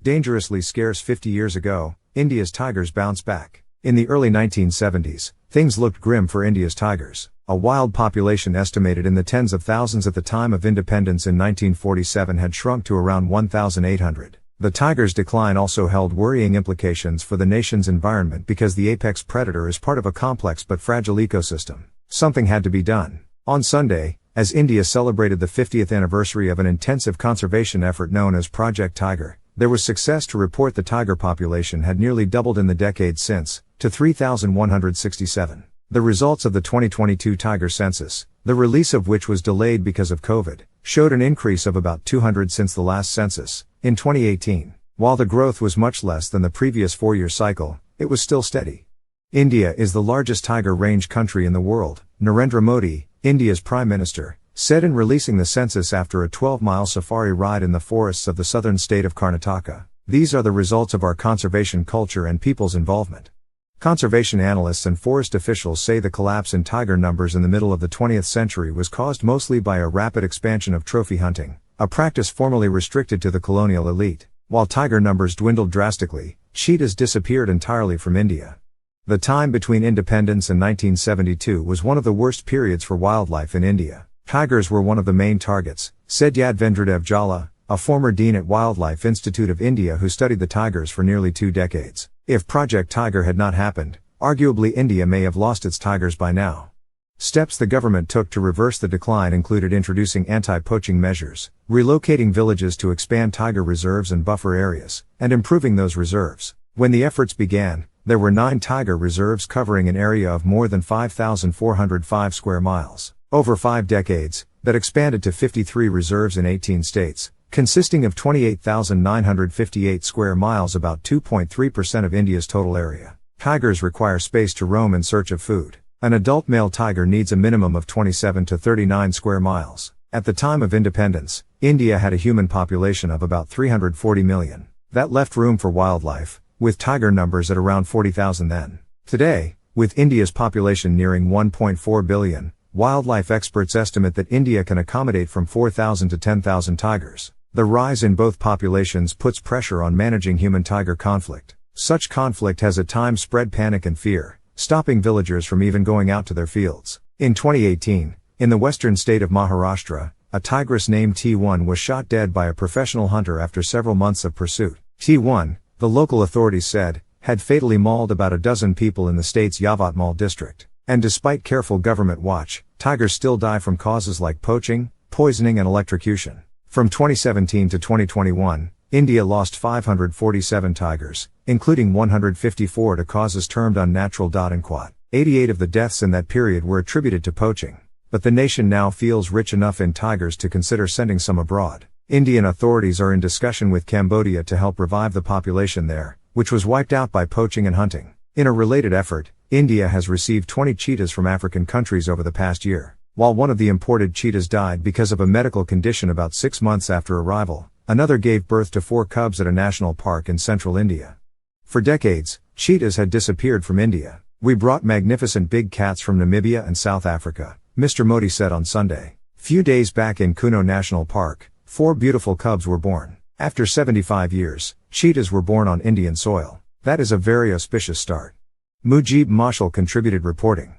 Dangerously scarce 50 years ago, India's tigers bounced back. In the early 1970s, things looked grim for India's tigers. A wild population estimated in the tens of thousands at the time of independence in 1947 had shrunk to around 1,800. The tiger's decline also held worrying implications for the nation's environment because the apex predator is part of a complex but fragile ecosystem. Something had to be done. On Sunday, as India celebrated the 50th anniversary of an intensive conservation effort known as Project Tiger, there was success to report the tiger population had nearly doubled in the decades since, to 3,167. The results of the 2022 tiger census, the release of which was delayed because of COVID, showed an increase of about 200 since the last census, in 2018. While the growth was much less than the previous 4-year cycle, it was still steady. India is the largest tiger range country in the world, Narendra Modi, India's Prime Minister, said in releasing the census after a 12-mile safari ride in the forests of the southern state of Karnataka. These are the results of our conservation culture and people's involvement. Conservation analysts and forest officials say the collapse in tiger numbers in the middle of the 20th century was caused mostly by a rapid expansion of trophy hunting, a practice formerly restricted to the colonial elite. While tiger numbers dwindled drastically, cheetahs disappeared entirely from India. The time between independence and 1972 was one of the worst periods for wildlife in India. Tigers were one of the main targets, said Yadvendradev Jala, a former dean at Wildlife Institute of India who studied the tigers for nearly 2 decades. If Project Tiger had not happened, arguably India may have lost its tigers by now. Steps the government took to reverse the decline included introducing anti-poaching measures, relocating villages to expand tiger reserves and buffer areas, and improving those reserves. When the efforts began, there were 9 tiger reserves covering an area of more than 5,405 square miles. Over 5 decades, that expanded to 53 reserves in 18 states, consisting of 28,958 square miles, about 2.3% of India's total area. Tigers require space to roam in search of food. An adult male tiger needs a minimum of 27 to 39 square miles. At the time of independence, India had a human population of about 340 million. That left room for wildlife, with tiger numbers at around 40,000 then. Today, with India's population nearing 1.4 billion, wildlife experts estimate that India can accommodate from 4,000 to 10,000 tigers. The rise in both populations puts pressure on managing human-tiger conflict. Such conflict has at times spread panic and fear, stopping villagers from even going out to their fields. In 2018, in the western state of Maharashtra, a tigress named T1 was shot dead by a professional hunter after several months of pursuit. T1, the local authorities said, had fatally mauled about a dozen people in the state's Yavatmal district. And despite careful government watch, tigers still die from causes like poaching, poisoning and electrocution. From 2017 to 2021, India lost 547 tigers, including 154 to causes termed unnatural. And 88 of the deaths in that period were attributed to poaching. But the nation now feels rich enough in tigers to consider sending some abroad. Indian authorities are in discussion with Cambodia to help revive the population there, which was wiped out by poaching and hunting. In a related effort, India has received 20 cheetahs from African countries over the past year. While one of the imported cheetahs died because of a medical condition about 6 months after arrival, another gave birth to 4 cubs at a national park in central India. For decades, cheetahs had disappeared from India. We brought magnificent big cats from Namibia and South Africa, Mr. Modi said on Sunday. Few days back in Kuno National Park, 4 beautiful cubs were born. After 75 years, cheetahs were born on Indian soil. That is a very auspicious start. Mujib Mashal contributed reporting.